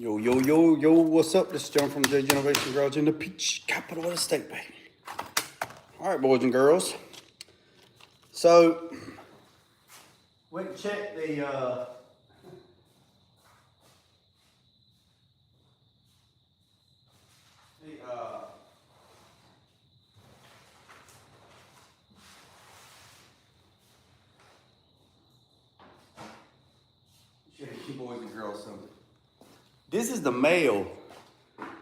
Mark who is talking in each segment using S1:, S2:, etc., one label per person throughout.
S1: Yo, yo, yo, yo, what's up? This is John from the Innovation Garage in the Peach capital of the state, baby. All right, boys and girls. So, went and checked the, show you boys and girls something. This is the mail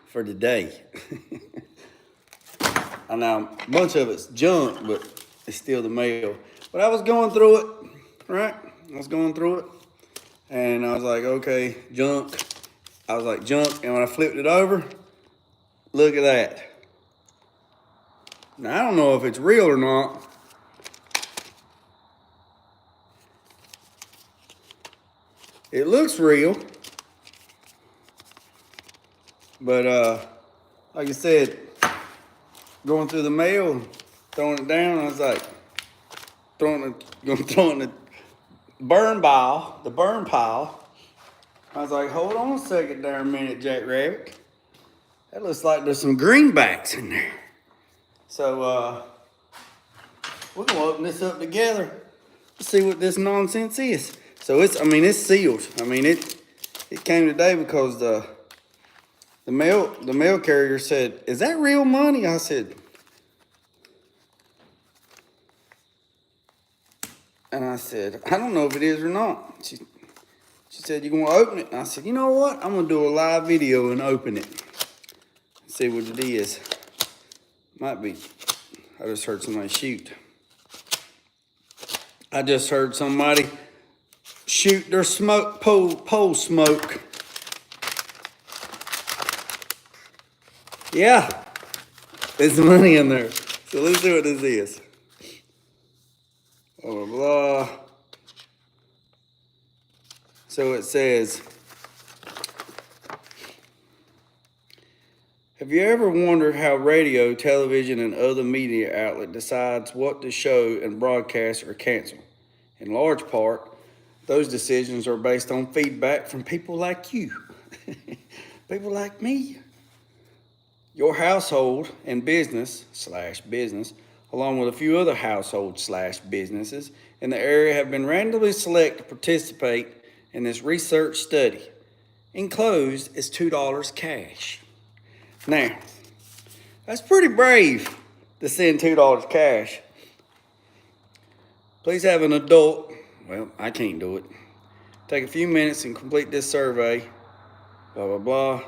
S1: for today. And now a bunch of it's junk, but it's still the mail. But I was going through it, right? I was going through it, and I was like, okay, junk. I was like, junk, and when I flipped it over, look at that. Now, I don't know if it's real or not. It looks real. But, like I said, going through the mail, throwing it down, I was like, throwing the burn pile, I was like, hold on a second there a minute, Jack Rabbit. That looks like there's some greenbacks in there. So, we're gonna open this up together. Let's see what this nonsense is. So it's sealed. It came today because the mail carrier said, "Is that real money?" I said, "I don't know if it is or not." She said, "You gonna open it?" And I said, "You know what? I'm gonna do a live video and open it. See what it is." Might be. I just heard somebody shoot. I just heard somebody shoot their smoke pole smoke. Yeah, there's money in there. So let's see what this is. Blah, blah, blah. So it says, have you ever wondered how radio, television, and other media outlet decides what to show and broadcast or cancel? In large part, those decisions are based on feedback from people like you, people like me. Your household and business /business, along with a few other households /businesses in the area have been randomly selected to participate in this research study. Enclosed is $2 cash. Now, that's pretty brave to send $2 cash. Please have an adult, well, I can't do it, take a few minutes and complete this survey, blah, blah, blah.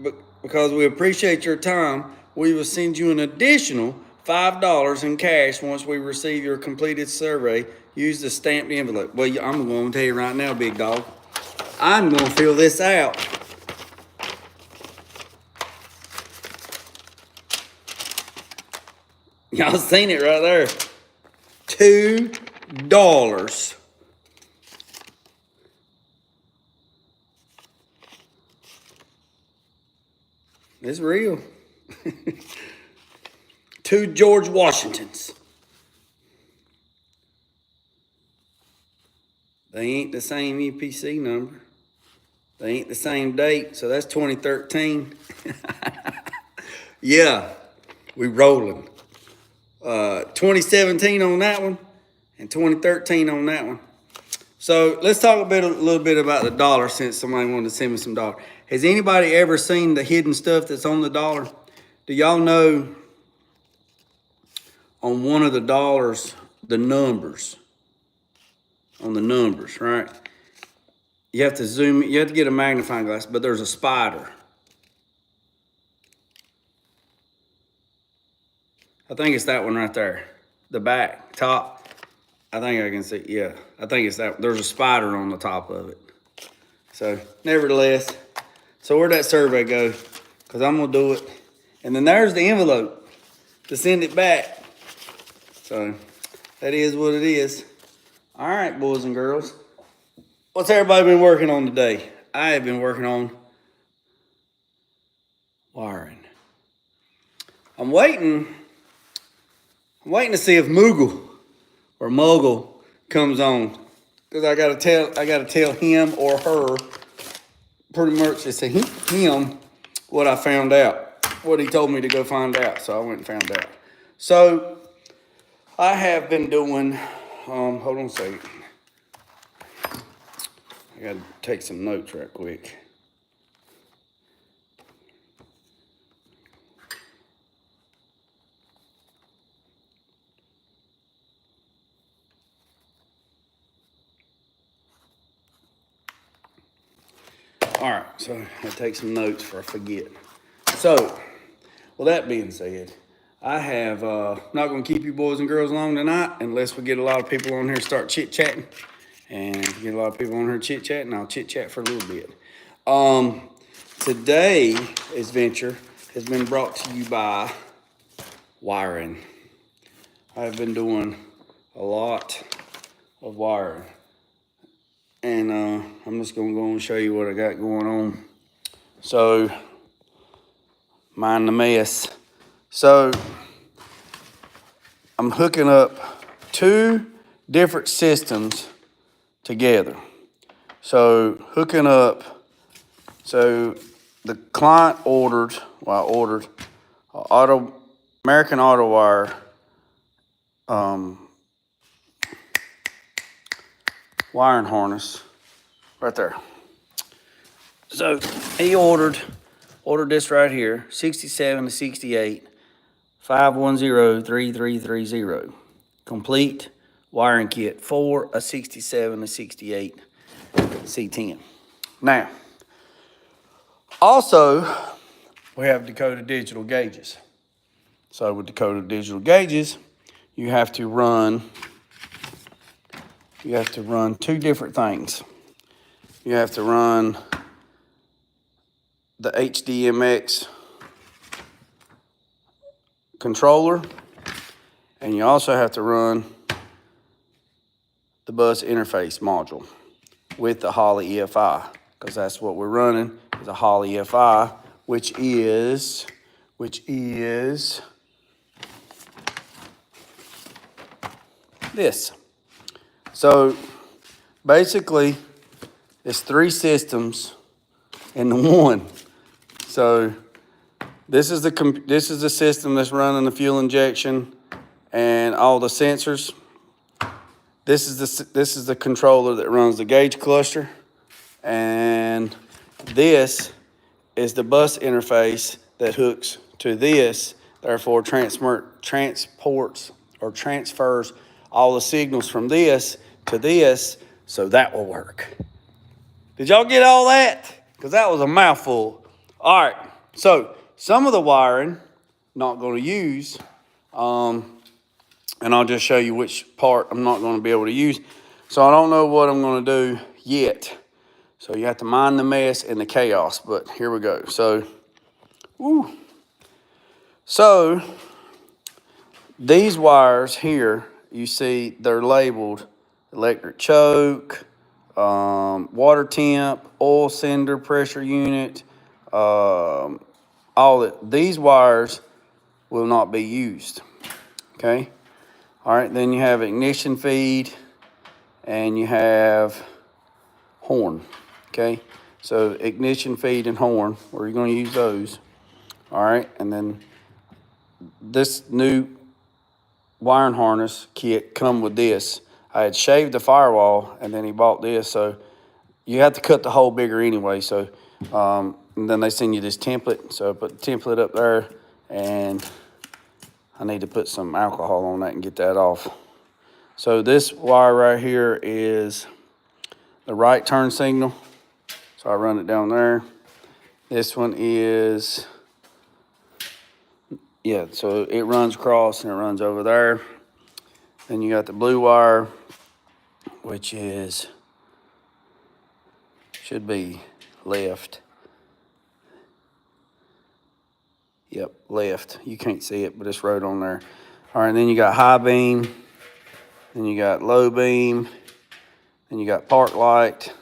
S1: But because we appreciate your time, we will send you an additional $5 in cash once we receive your completed survey. Use the stamped envelope. Well, I'm going to tell you right now, big dog, I'm going to fill this out. Y'all seen it right there. $2. It's real. 2 George Washingtons. They ain't the same EPC number. They ain't the same date, so that's 2013. Yeah, we rolling. 2017 on that one, and 2013 on that one. So let's talk a little bit about the dollar, since somebody wanted to send me some dollar. Has anybody ever seen the hidden stuff that's on the dollar? Do y'all know on one of the dollars, the numbers? On the numbers, right? You have to zoom, you have to get a magnifying glass, but there's a spider. I think it's that one right there. The back, top. I think I can see, yeah. I think it's that. There's a spider on the top of it. So, nevertheless, so where'd that survey go? Because I'm going to do it. And then there's the envelope to send it back. So, that is what it is. All right, boys and girls. What's everybody been working on today? I have been working on wiring. I'm waiting to see if Moogle or Mogul comes on. because I gotta tell him or her, pretty much it's him what I found out, what he told me to go find out. So I went and found out. So I have been doing, hold on a second. I gotta take some notes right quick. All right, so I take some notes before I forget. So, with that being said, I have, not gonna keep you boys and girls long tonight unless we get a lot of people on here to start chit-chatting. And if we get a lot of people on here chit-chatting, I'll chit-chat for a little bit. Today's venture has been brought to you by wiring. I've been doing a lot of wiring. And I'm just gonna go and show you what I got going on. So, mind the mess. So, I'm hooking up 2 different systems together. So, so the client ordered, well, I ordered American Auto Wire wiring harness right there. So he ordered this right here, 67 to 68, 510-3330. Complete wiring kit for a 67 to 68 C10. Now, also, we have Dakota digital gauges. So with Dakota digital gauges, you have to run 2 different things. You have to run the HDMX controller, and you also have to run the bus interface module with the Holley EFI, because that's what we're running, is a Holley EFI, which is this. So basically, it's 3 systems in one. So this is the system that's running the fuel injection and all the sensors. This is the controller that runs the gauge cluster, and this is the bus interface that hooks to this. Therefore, transfers all the signals from this to this, so that will work. Did y'all get all that? Because that was a mouthful. All right, so some of the wiring, not going to use, and I'll just show you which part I'm not going to be able to use. So I don't know what I'm going to do yet. So you have to mind the mess and the chaos, but here we go. So, So these wires here, you see they're labeled electric choke, water temp, oil sender, pressure unit, all that. These wires will not be used, okay? All right, then you have ignition feed and you have horn, okay? So ignition feed and horn, we're going to use those. All right, and then this new wiring harness kit come with this. I had shaved the firewall and then he bought this, so you have to cut the hole bigger anyway. So and then they send you this template. So I put the template up there, and I need to put some alcohol on that and get that off. So this wire right here is the right turn signal. So I run it down there. This one is, yeah, so it runs across and it runs over there. Then you got the blue wire, which should be left. Yep, left. You can't see it, but it's right on there. All right, and then you got high beam, then you got low beam, then you got park light,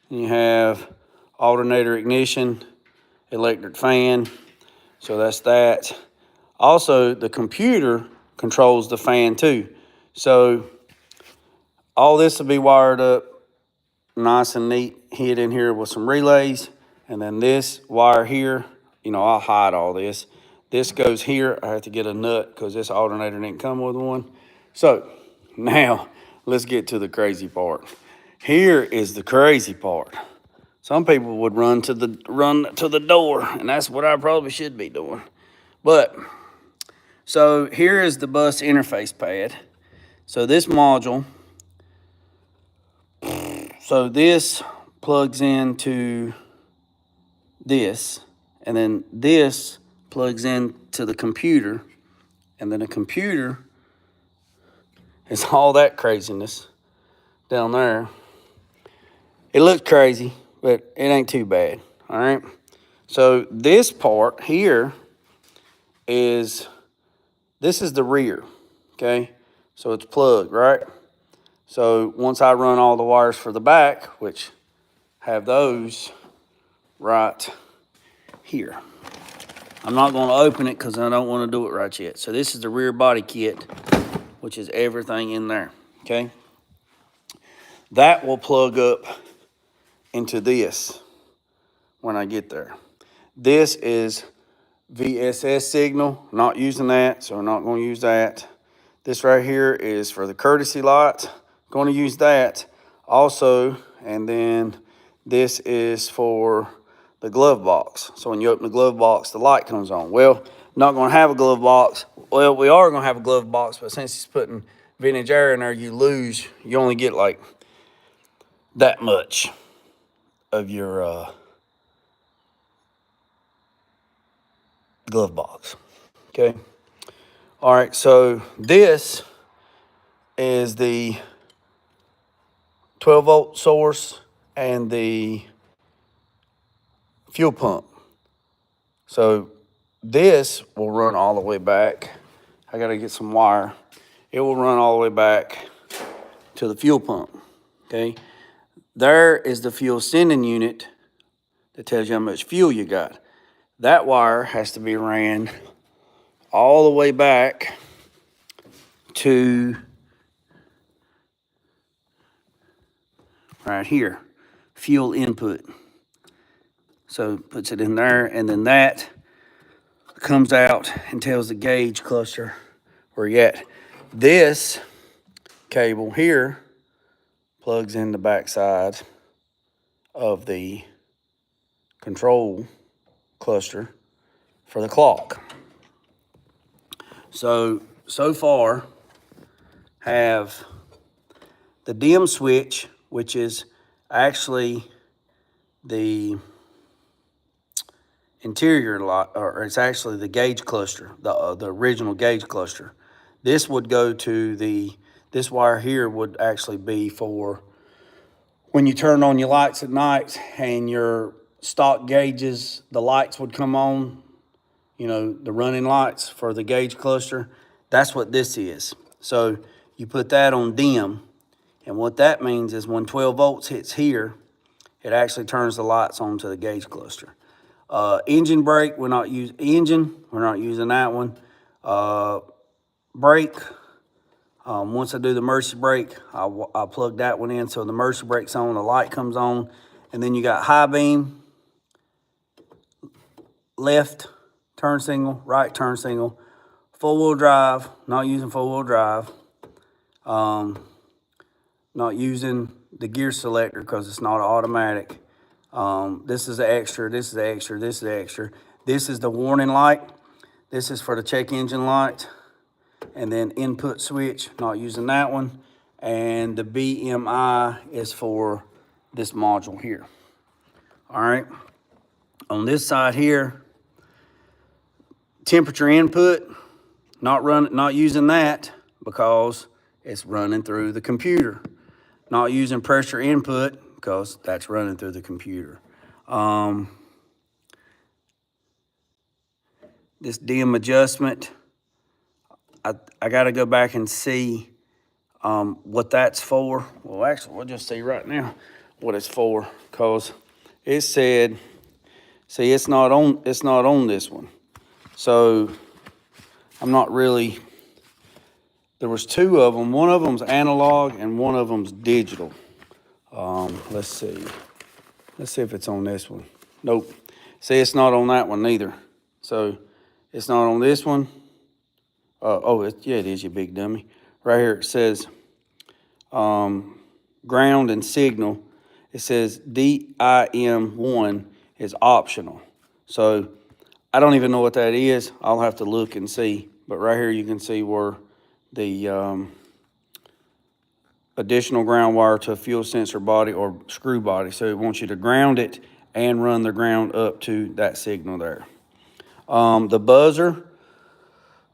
S1: and you have alternator ignition, electric fan. So that's that. Also, the computer controls the fan too. So All this will be wired up nice and neat, hid in here with some relays. And then this wire here, I'll hide all this. This goes here. I have to get a nut because this alternator didn't come with one. So now let's get to the crazy part. Here is the crazy part. Some people would run to the door, and that's what I probably should be doing. But so here is the bus interface pad. So this module, so this plugs into this, and then this plugs into the computer, and then the computer is all that craziness down there. It looks crazy, but it ain't too bad, all right? So this part here this is the rear, okay? So it's plugged, right? So once I run all the wires for the back, which have those right here. I'm not going to open it because I don't want to do it right yet. So this is the rear body kit, which is everything in there, okay? That will plug up into this when I get there. This is VSS signal, not using that, so we're not going to use that. This right here is for the courtesy light, going to use that also. And then this is for the glove box. So when you open the glove box, the light comes on. Well, not going to have a glove box. Well, we are going to have a glove box, but since it's putting vintage air in there, you only get like that much of your glove box, okay? All right, so this is the 12-volt source and the fuel pump. So this will run all the way back. I got to get some wire. It will run all the way back to the fuel pump, okay? There is the fuel sending unit that tells you how much fuel you got. That wire has to be ran all the way back to right here, fuel input. So puts it in there, and then that comes out and tells the gauge cluster where you're at. This cable here plugs in the backside of the control cluster for the clock. So far have the dim switch, which is actually the interior light, or it's actually the gauge cluster, the original gauge cluster. This would go to this wire here would actually be for when you turn on your lights at night and your stock gauges, the lights would come on, the running lights for the gauge cluster. That's what this is. So you put that on dim, and what that means is when 12 volts hits here, it actually turns the lights on to the gauge cluster. Engine brake, we're not using that one. Brake, once I do the emergency brake, I'll plug that one in so the emergency brake's on, the light comes on. And then you got high beam, left turn signal, right turn signal, four-wheel drive, not using four-wheel drive. Not using the gear selector because it's not automatic. This is the extra, this is the extra, this is the extra. This is the warning light. This is for the check engine light. And then input switch, not using that one. And the BMI is for this module here. All right. On this side here, temperature input, not using that because it's running through the computer. Not using pressure input because that's running through the computer. This dim adjustment, I got to go back and see what that's for. Well, actually, we'll just see right now what it's for because it said, see, it's not on this one. So I'm not really, there was two of them. One of them's analog and one of them's digital. Let's see. Let's see if it's on this one. Nope. See, it's not on that one neither. So it's not on this one. Yeah, it is, you big dummy. Right here it says ground and signal. It says DIM1 is optional. So I don't even know what that is. I'll have to look and see. But right here you can see where the additional ground wire to a fuel sensor body or screw body. So it wants you to ground it and run the ground up to that signal there. The buzzer,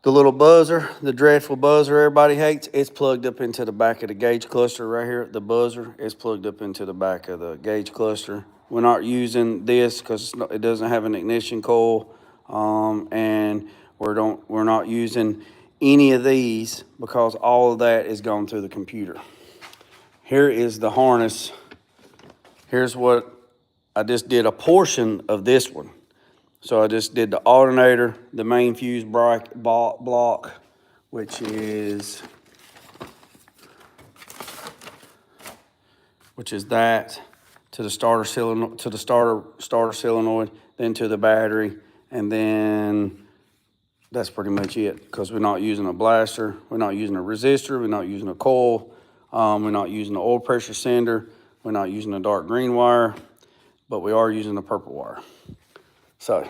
S1: the little buzzer, the dreadful buzzer everybody hates, it's plugged up into the back of the gauge cluster right here. The buzzer is plugged up into the back of the gauge cluster. We're not using this because it doesn't have an ignition coil, and we're not using any of these because all of that is going through the computer. Here is the harness. Here's what I just did, a portion of this one. So I just did the alternator, the main fuse block, which is that, to the starter solenoid, then to the battery, and then that's pretty much it, because we're not using a blaster, we're not using a resistor, we're not using a coil, we're not using an oil pressure sender, we're not using a dark green wire, but we are using the purple wire. So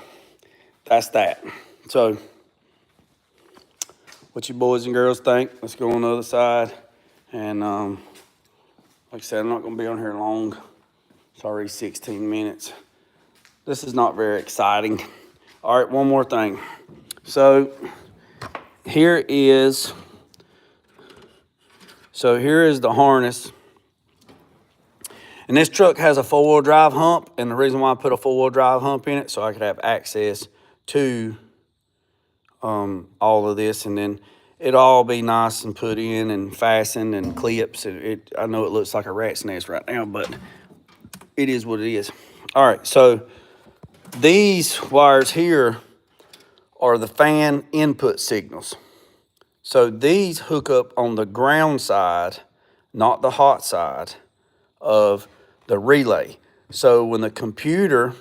S1: that's that. So what you boys and girls think? Let's go on the other side. And like I said, I'm not going to be on here long. It's already 16 minutes. This is not very exciting. All right, one more thing. So here is the harness. And this truck has a four-wheel drive hump, and the reason why I put a four-wheel drive hump in it, so I could have access to all of this, and then it'll all be nice and put in and fastened and clips. I know it looks like a rat's nest right now, but it is what it is. All right, so these wires here are the fan input signals. So these hook up on the ground side, not the hot side of the relay. So when the temperature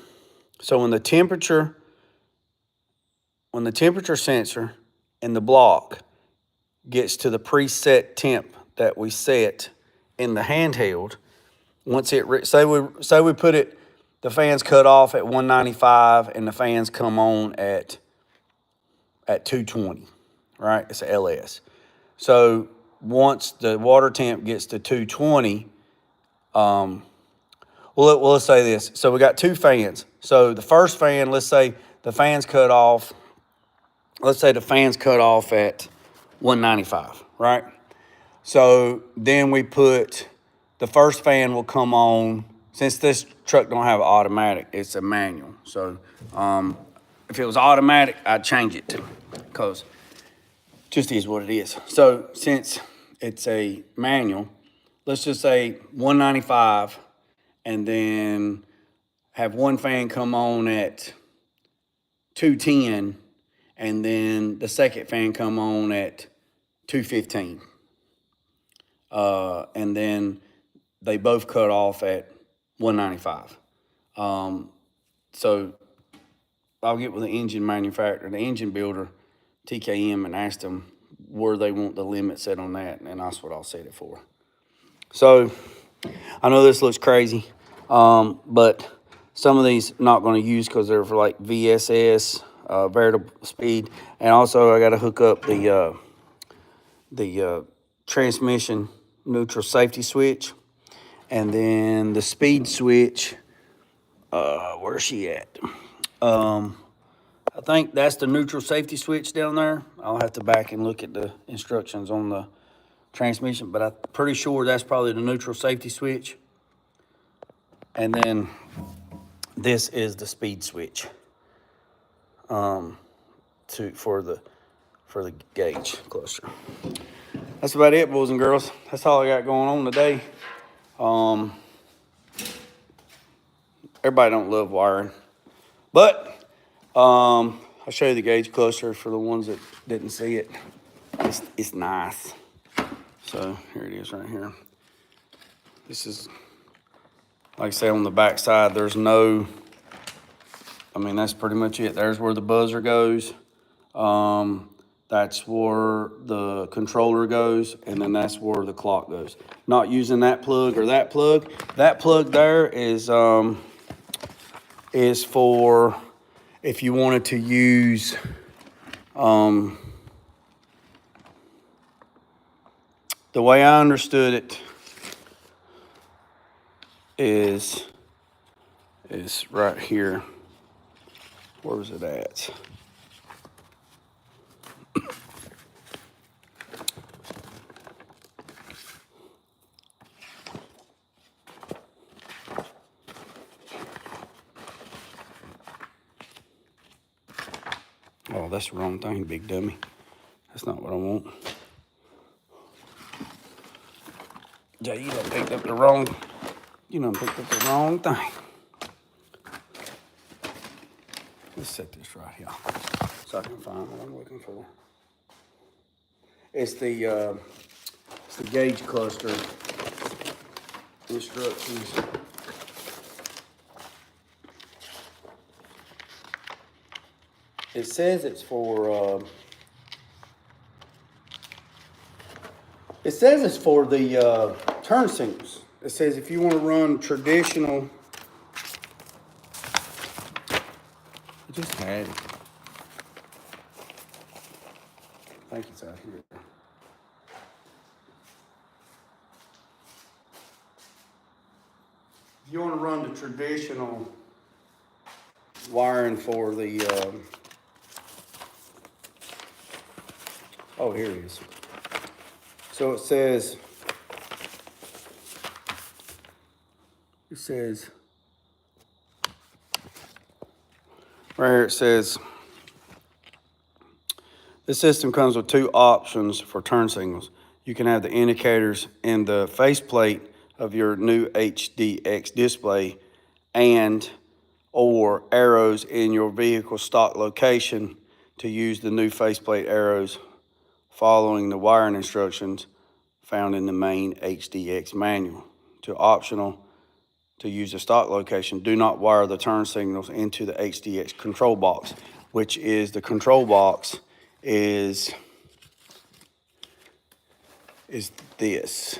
S1: sensor in the block gets to the preset temp that we set in the handheld, once say we put it, the fans cut off at 195 and the fans come on at 220, right? It's a LS. So once the water temp gets to 220, let's say this. So we got two fans. So the first fan, let's say the fans cut off. Let's say the fans cut off at 195, right? So then we put, the first fan will come on. Since this truck don't have automatic, it's a manual. So if it was automatic, I'd change it to, because it just is what it is. So since it's a manual, let's just say 195, and then have one fan come on at 210, and then the second fan come on at 215. And then they both cut off at 195. So I'll get with the engine manufacturer, the engine builder, TKM, and ask them where they want the limit set on that, and that's what I'll set it for. So I know this looks crazy, but some of these I'm not going to use because they're for like VSS, variable speed, and also I got to hook up the transmission neutral safety switch, and then the speed switch. Where's she at? I think that's the neutral safety switch down there. I'll have to back and look at the instructions on the transmission, but I'm pretty sure that's probably the neutral safety switch. And then this is the speed switch for the gauge cluster. That's about it, boys and girls. That's all I got going on today. Everybody don't love wiring, but I'll show you the gauge cluster for the ones that didn't see it. It's nice. So here it is right here. This is, like I say, on the back side, there's no, I mean, that's pretty much it. There's where the buzzer goes. That's where the controller goes, and then that's where the clock goes. Not using that plug or that plug. That plug there is for if you wanted to use the way I understood it is right here. Where was it at? Oh, that's the wrong thing, big dummy. That's not what I want. Yeah, you done picked up the wrong thing. Let's set this right here so I can find what I'm looking for. It's the gauge cluster instructions. It says it's for the turn signals. It says if you want to run traditional. I just had it. I think it's out here. If you want to run the traditional wiring for the oh, here it is. So it says right here, it says this system comes with two options for turn signals. You can have the indicators in the faceplate of your new HDX display and or arrows in your vehicle stock location to use the new faceplate arrows following the wiring instructions found in the main HDX manual. To optional to use the stock location, do not wire the turn signals into the HDX control box, which is the control box is this.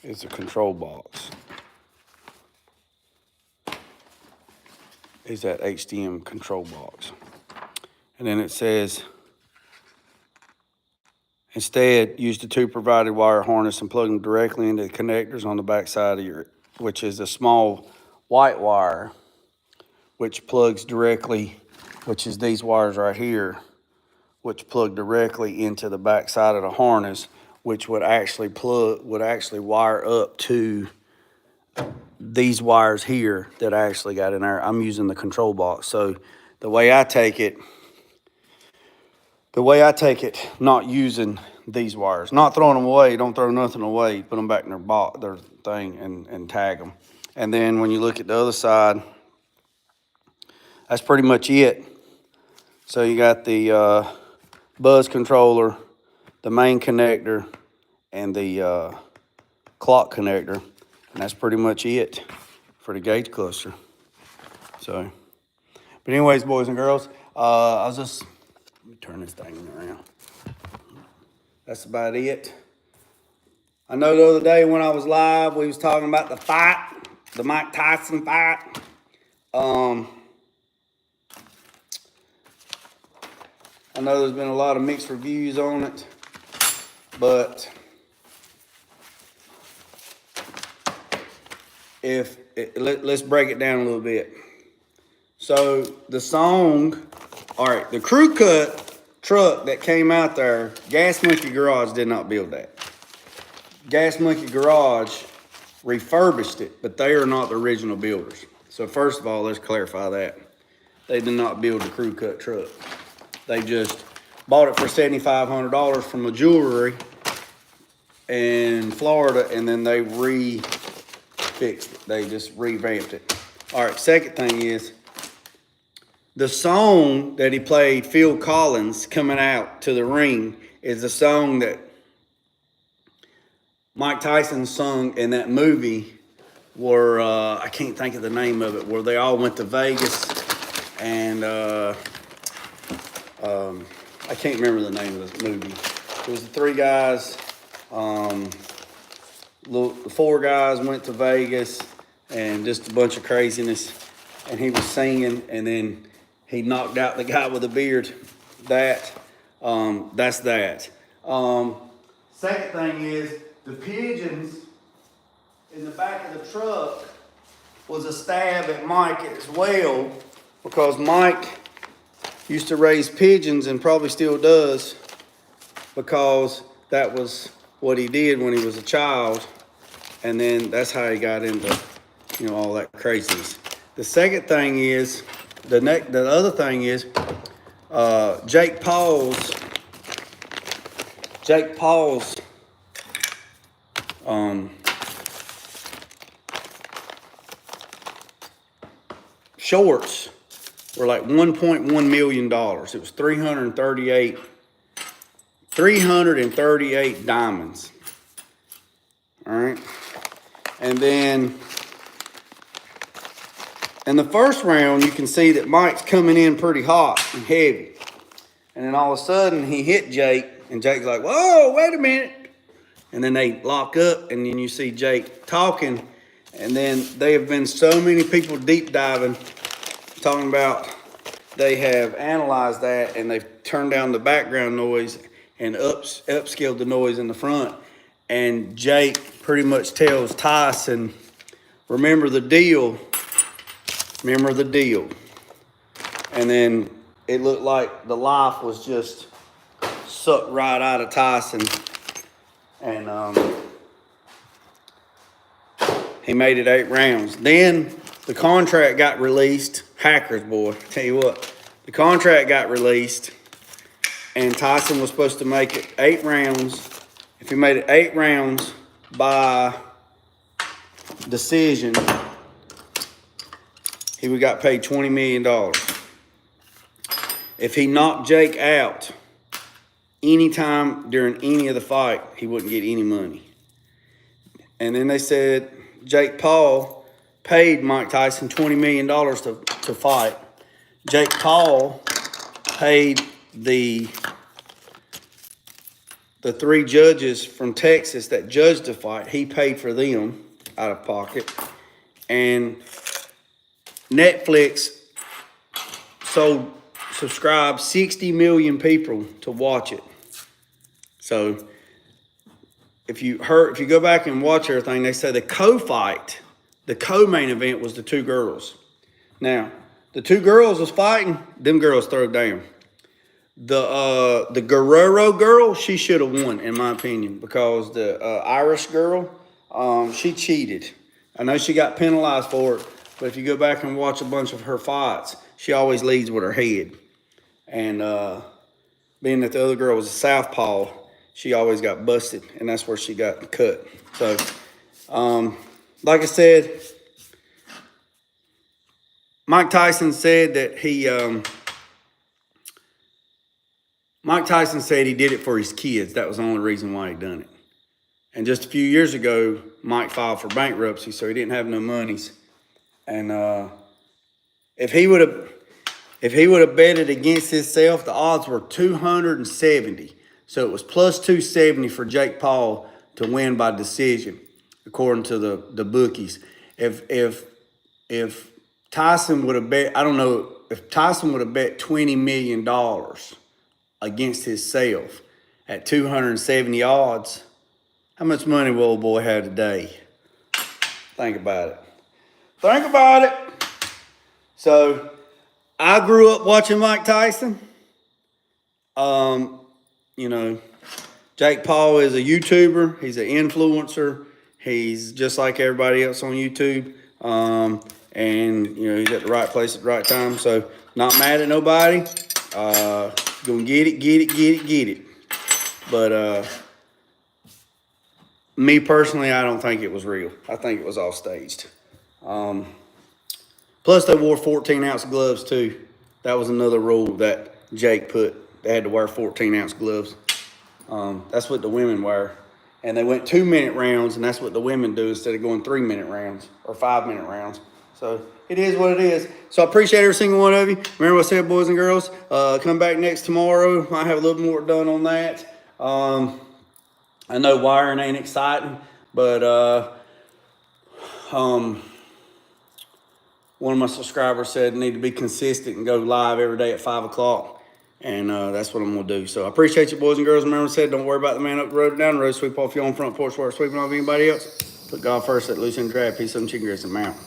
S1: It's a control box. Is that HDM control box. And then it says, instead, use the two provided wire harness and plug them directly into the connectors on the back side of your, which is a small white wire, which plugs directly, which is these wires right here, which plug directly into the back side of the harness, which would actually wire up to these wires here that I actually got in there. I'm using the control box. So the way I take it, not using these wires, not throwing them away, don't throw nothing away, put them back in their thing and tag them. And then when you look at the other side, that's pretty much it. So you got the buzz controller, the main connector, and the clock connector, and that's pretty much it for the gauge cluster. So, but anyways, boys and girls, let me turn this thing around. That's about it. I know the other day when I was live, we was talking about the fight, the Mike Tyson fight. I know there's been a lot of mixed reviews on it, but let's break it down a little bit. So the song, all right, the crew cut truck that came out there, Gas Monkey Garage did not build that. Gas Monkey Garage refurbished it, but they are not the original builders. So first of all, let's clarify that. They did not build the crew cut truck. They just bought it for $7,500 from a jewelry in Florida, and then they fixed it. They just revamped it. All right, second thing is, the song that he played, Phil Collins, coming out to the ring, is the song that Mike Tyson sung in that movie where, I can't think of the name of it, where they all went to Vegas and I can't remember the name of the movie. It was the three guys, the four guys went to Vegas and just a bunch of craziness. And he was singing, and then he knocked out the guy with the beard. That's that. Second thing is the pigeons in the back of the truck was a stab at Mike as well, because Mike used to raise pigeons and probably still does, because that was what he did when he was a child, and then that's how he got into, all that craziness. The second thing is, the other thing is, Jake Paul's shorts were like $1.1 million. It was 338 diamonds. All right. And then in the first round, you can see that Mike's coming in pretty hot and heavy. And then all of a sudden, he hit Jake, and Jake's like, whoa, wait a minute. And then they lock up, and then you see Jake talking. And then there have been so many people deep diving, talking about they have analyzed that, and they've turned down the background noise and upscaled the noise in the front. And Jake pretty much tells Tyson, remember the deal. Remember the deal. And then it looked like the life was just sucked right out of Tyson. And he made it 8 rounds. Then the contract got released. Hackers, boy, tell you what. The contract got released, and Tyson was supposed to make it 8 rounds. If he made it 8 rounds by decision, he would got paid $20 million. If he knocked Jake out anytime during any of the fight, he wouldn't get any money. And then they said Jake Paul paid Mike Tyson $20 million to fight. Jake Paul paid the 3 judges from Texas that judged the fight. He paid for them out of pocket. And Netflix subscribed 60 million people to watch it. So if you go back and watch everything, they say the co-fight, the co-main event was the 2 girls. Now, the 2 girls was fighting, them girls throw down. The Guerrero girl, she should have won, in my opinion, because the Irish girl, she cheated. I know she got penalized for it, but if you go back and watch a bunch of her fights, she always leads with her head. And being that the other girl was a southpaw, she always got busted, and that's where she got cut. So, like I said, Mike Tyson said that Mike Tyson said he did it for his kids. That was the only reason why he done it. And just a few years ago, Mike filed for bankruptcy, so he didn't have no monies. And if he would have betted against himself, the odds were 270. So it was plus 270 for Jake Paul to win by decision, according to the bookies. If Tyson would have bet, I don't know, if Tyson would have bet $20 million against himself at 270 odds, how much money will old boy have today? Think about it. Think about it. So I grew up watching Mike Tyson. Jake Paul is a YouTuber. He's an influencer. He's just like everybody else on YouTube. And he's at the right place at the right time. So not mad at nobody. Gonna get it. But me personally, I don't think it was real. I think it was all staged. Plus they wore 14-ounce gloves too. That was another rule that Jake put. They had to wear 14-ounce gloves. That's what the women wear. and they went 2-minute rounds, and that's what the women do instead of going 3-minute rounds or 5-minute rounds. So it is what it is. So I appreciate every single one of you. Remember what I said, boys and girls. Come back next tomorrow. Might have a little more done on that. I know wiring ain't exciting, but one of my subscribers said need to be consistent and go live every day at 5 o'clock. And that's what I'm going to do. So I appreciate you, boys and girls. Remember I said, don't worry about the man up the road and down the road. Sweep off your own front porch while sweeping off anybody else. Put God first at loose end grab. Peace and chicken grits and mount.